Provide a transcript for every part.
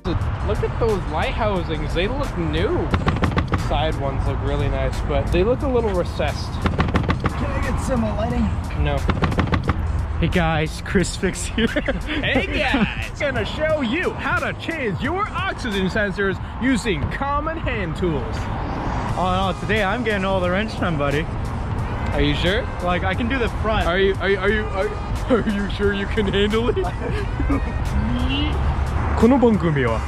Look at those light housings. They look new. The side ones look really nice, but they look a little recessed. Can I get some lighting? No. Hey guys, Chris Fix here. Hey guys! Gonna show you how to change your oxygen sensors using common hand tools. Oh no, today I'm getting all the wrench done, buddy. Are you sure? Like I can do the front. Are you sure you can handle it? この番組は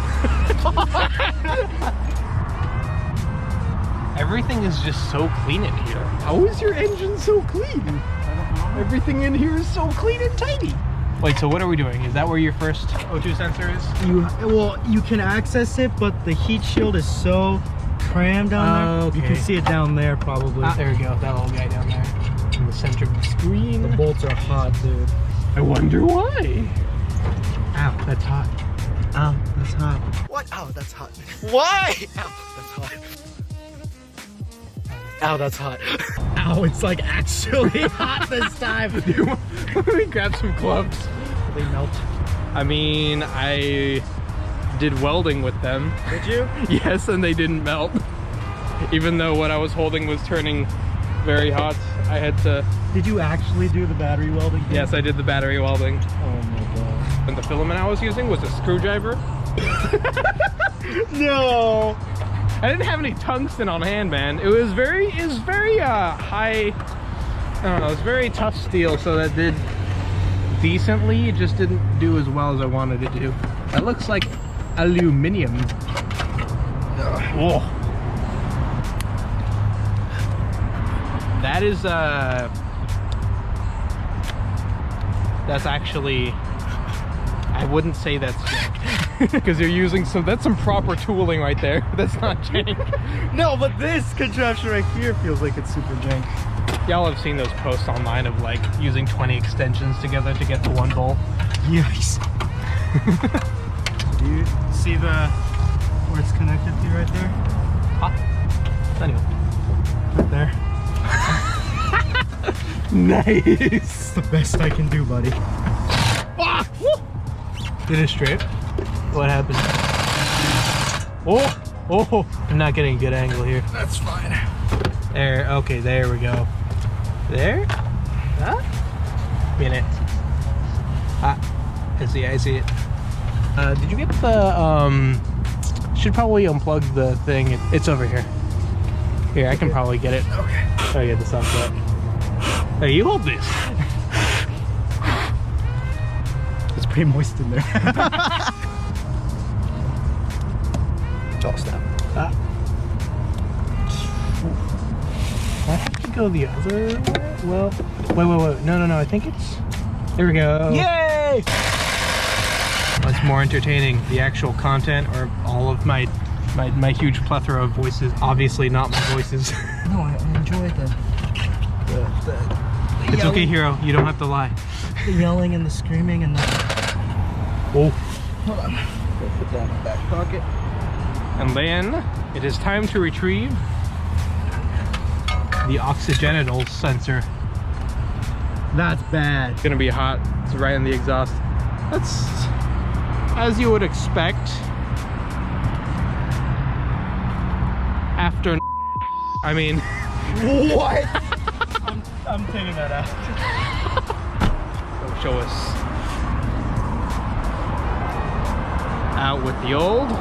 Everything is just so clean in here. How is your engine so clean? I don't know. Everything in here is so clean and tidy. Wait, so what are we doing? Is that where your first O2 sensor is? You can access it, but the heat shield is so crammed down there. Okay. You can see it down there probably. Ah, there we go. That little guy down there in the center of the screen. The bolts are hot, dude. I wonder why. Ow, that's hot. Ow, that's hot. What? Ow, that's hot. Why? Ow, that's hot. Ow, that's hot. Ow, it's like actually hot this time. Let me grab some gloves. They melt. I mean, I did welding with them. Did you? Yes, and they didn't melt. Even though what I was holding was turning very hot, I had to... Did you actually do the battery welding? Yes, I did the battery welding. Oh my god. And the filament I was using was a screwdriver. No! I didn't have any tungsten on hand, man. It was very high, I don't know, it was very tough steel, so that did decently. It just didn't do as well as I wanted it to. That looks like aluminum. Whoa. That is, that's actually, I wouldn't say that's jank. Because you're using that's some proper tooling right there. That's not jank. No, but this contraption right here feels like it's super jank. Y'all have seen those posts online of like using 20 extensions together to get to one bowl. Yes. Do you see where it's connected to right there? Ah, anyway. Right there. Nice. It's the best I can do, buddy. Ah, did it straight? What happened? Oh, I'm not getting a good angle here. That's fine. There, okay, there we go. There? Huh? Minute. Ah, I see it. Did you get the, should probably unplug the thing. It's over here. Here, I can probably get it. Okay. Oh, yeah, this off that. Hey, you hold this. It's pretty moist in there. All snap. Ah. I have to go the other way? Well, wait. No. I think it's... There we go. Yay! What's more entertaining, the actual content or all of my huge plethora of voices? Obviously not my voices. No, I enjoy the It's yelling. okay, Hero. You don't have to lie. The yelling and the screaming and the... Oh. Hold on. Go put that in my back pocket. And then it is time to retrieve the oxygenital sensor. That's bad. It's gonna be hot. It's right in the exhaust. That's as you would expect after. I mean, What? I'm taking that out. show us out with the old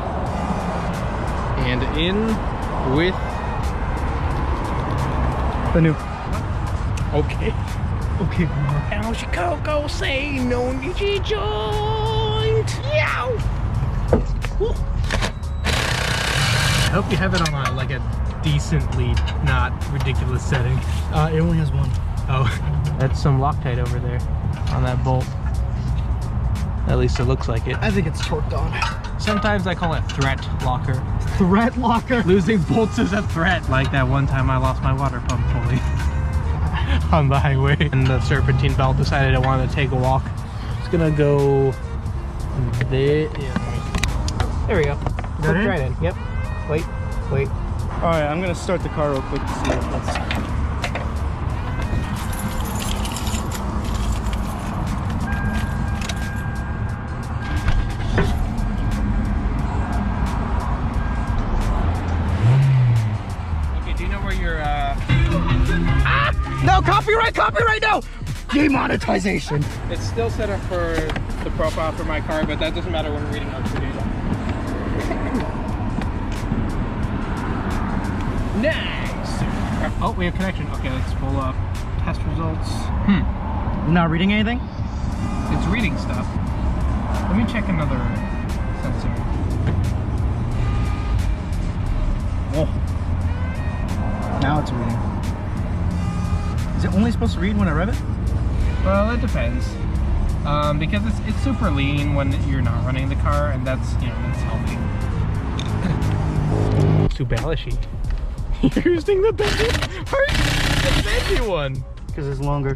and in with The new. okay. Okay. Now Chicago say no Nichi joint. Yow. Woo. I hope you have it on like a decently not ridiculous setting. It only has one. Oh, that's some Loctite over there on that bolt. At least it looks like it. I think it's torqued on. Sometimes I call it threat locker. Threat locker. Losing bolts is a threat. Like that one time I lost my water pump fully on the highway. And the serpentine belt decided I wanted to take a walk. It's gonna go there. Yeah, there we go. Click right in. Yep. Wait. Alright, I'm gonna start the car real quick to see if that's... copyright now! Demonetization. It's still set up for the profile for my car, but that doesn't matter when we're reading our true data. Nice! Oh, we have connection. Okay, let's pull up test results. Not reading anything? It's reading stuff. Let me check another sensor. Oh. Now it's reading. Is it only supposed to read when I rev it? Well, it depends. Because it's super lean when you're not running the car, and that's, you know, that's healthy. Too bellishy. You're using the bendy? The bendy one! Because it's longer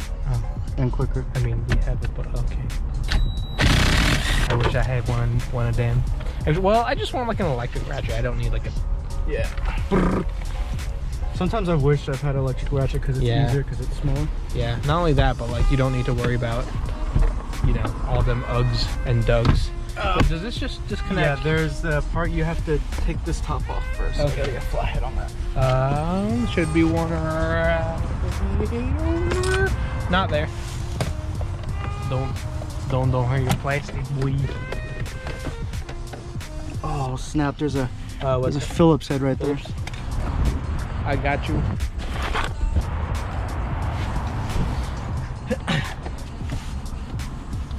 and quicker. I mean, we have it, but okay. I wish I had one of them. Well, I just want like an electric ratchet. I don't need like a... Yeah. Sometimes I wish I've had an electric ratchet because it's easier because it's smaller. Yeah, not only that, but like you don't need to worry about, you know, all them Uggs and Dugs. So does this just disconnect? Yeah, there's the part you have to take this top off first. Okay. So a flathead on that. Should be one around. Not there. Don't hurt your plastic, boy. Oh snap! There's a What's a Phillips head right there. I got you.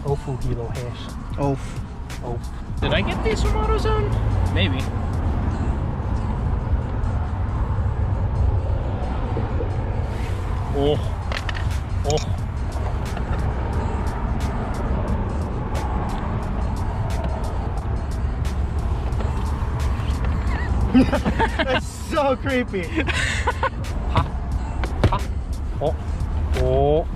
Ofu Hilo hash. Oh. Oh. Did I get these from AutoZone? Maybe. Oh. Oh. That's so creepy. Ha. Ha. Oh. Oh.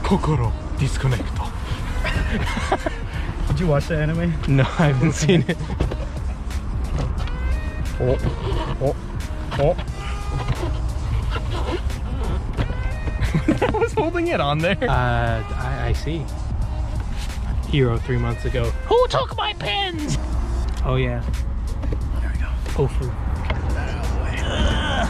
Kokoro disconnecto. Did you watch the anime? No, I haven't seen it. Oh. Oh. Oh. I was holding it on there. I see. Hero 3 months ago. Who took my pens? Oh yeah. There we go. Ofu. Get that out of the way. Yeah.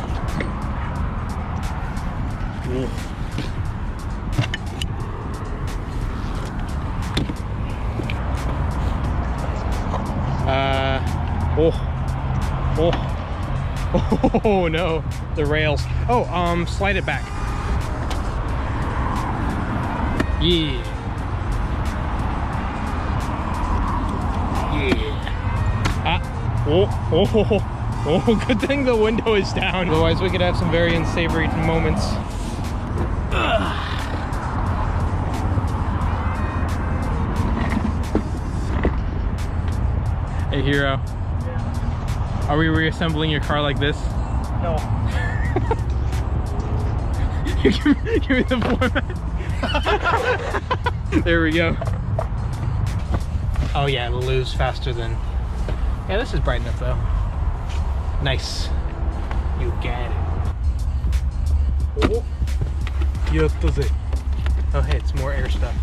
Oh no, the rails. Oh, slide it back. Yeah. Oh, good thing the window is down. Otherwise we could have some very unsavory moments. Hey Hero. Yeah. Are we reassembling your car like this? No. Give me the format. There we go. Oh yeah, it'll lose faster than... Yeah, this is bright enough though. Nice. You got it. Oh. Yattaze. Oh hey, it's more air stuff.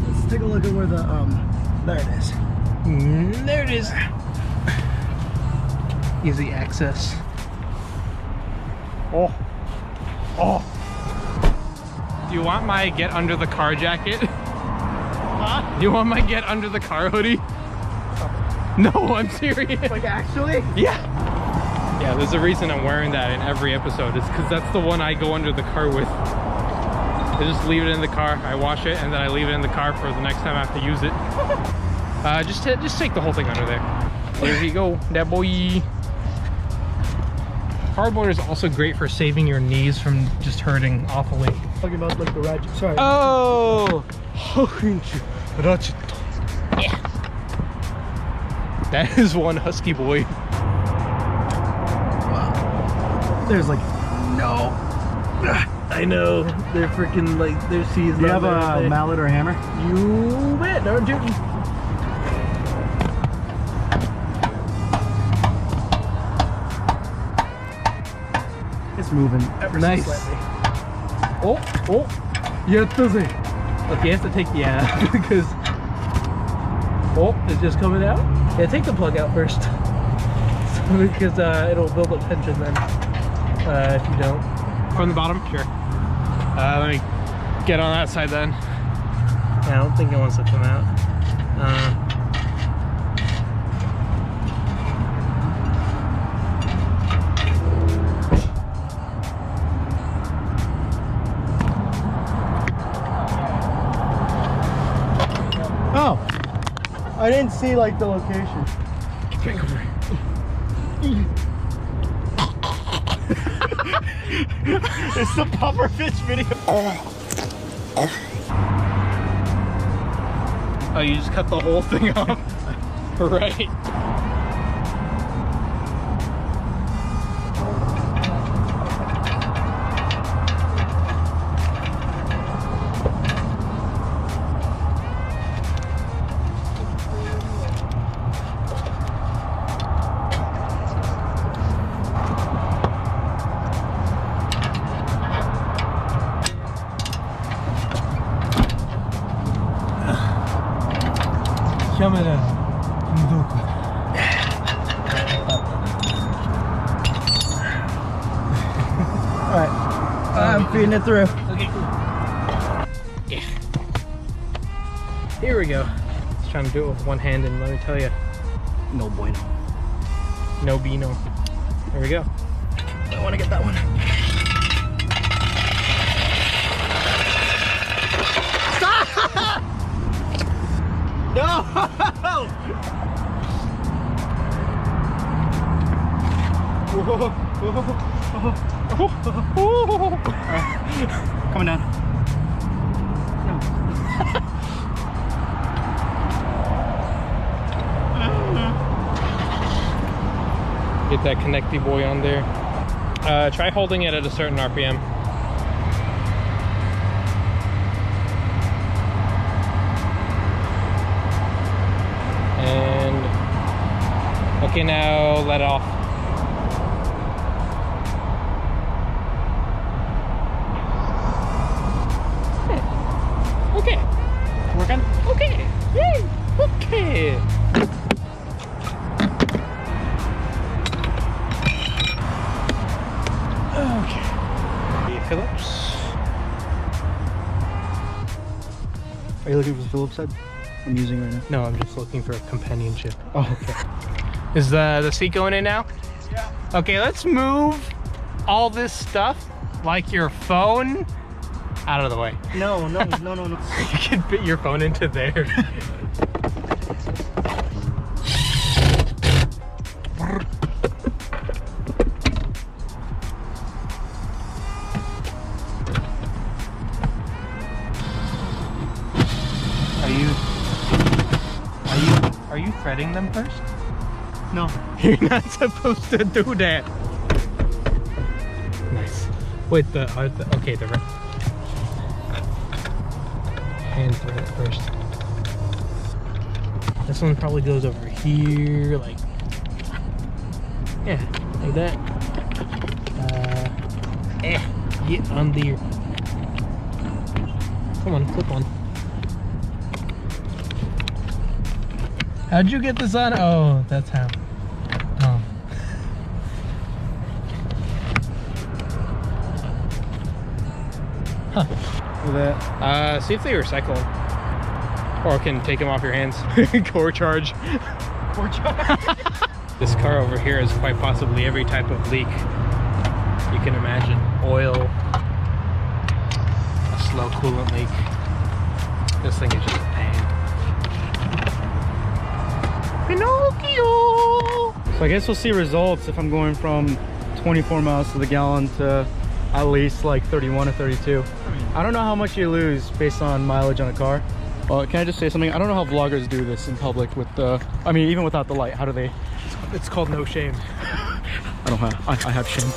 Let's take a look at where the there it is. There it is. Easy access. Oh. Oh. Do you want my get under the car jacket? Huh? Do you want my get under the car hoodie? No, I'm serious. Like actually? Yeah. Yeah, there's a reason I'm wearing that in every episode. It's because that's the one I go under the car with. I just leave it in the car, I wash it, and then I leave it in the car for the next time I have to use it. Just take the whole thing under there. There you go, that boy. Cardboard is also great for saving your knees from just hurting awfully. Talking about like the ratchet. Sorry. Oh! Ratchet. Yeah. That is one husky boy. Wow. There's like no. I know. They're freaking like their seas. Do you have a mallet or hammer? You bet, don't you? It's moving ever Nice. so slightly. Oh, oh. Yattaze. Okay, you have to take, yeah, because, oh, it's just coming out. Yeah, take the plug out first. because it'll build up tension then if you don't. From the bottom? Sure. Let me get on that side then. Yeah, I don't think it wants to come out. Oh, I didn't see like the location. Get back over here. It's the pufferfish video. Oh, you just cut the whole thing off? Right. Alright, I'm feeding it through. Okay, cool. Yeah. Here we go. Just trying to do it with one hand, and let me tell you, No bueno. no Beano. There we go. I want to get that one. No! Coming down. No. Get that connecty boy on there. Try holding it at a certain RPM. And okay, now let it off. Okay. Working? Okay. Yay. Okay. Okay. Phillips. Are you looking for the Phillips head? I'm using right now. No, I'm just looking for companionship. Oh, okay. Is the seat going in now? Yeah. Okay, let's move all this stuff, like your phone, out of the way. No. You can fit your phone into there. Are you threading them first? No. You're not supposed to do that. Nice. Wait, okay, the hand thread it first. This one probably goes over here, like, yeah, like that. Get on there. Come on, clip on. How'd you get this on? Oh, that's how. Oh. Huh. With that. See if they recycle them. Or can take them off your hands. Core charge. Core charge. This car over here has quite possibly every type of leak you can imagine. Oil, a slow coolant leak. This thing is just a pain. Pinocchio! So I guess we'll see results if I'm going from 24 miles to the gallon to at least like 31 or 32. I don't know how much you lose based on mileage on a car. Well, can I just say something? I don't know how vloggers do this in public with the, I mean, even without the light. How do they? It's called no shame. I have shame.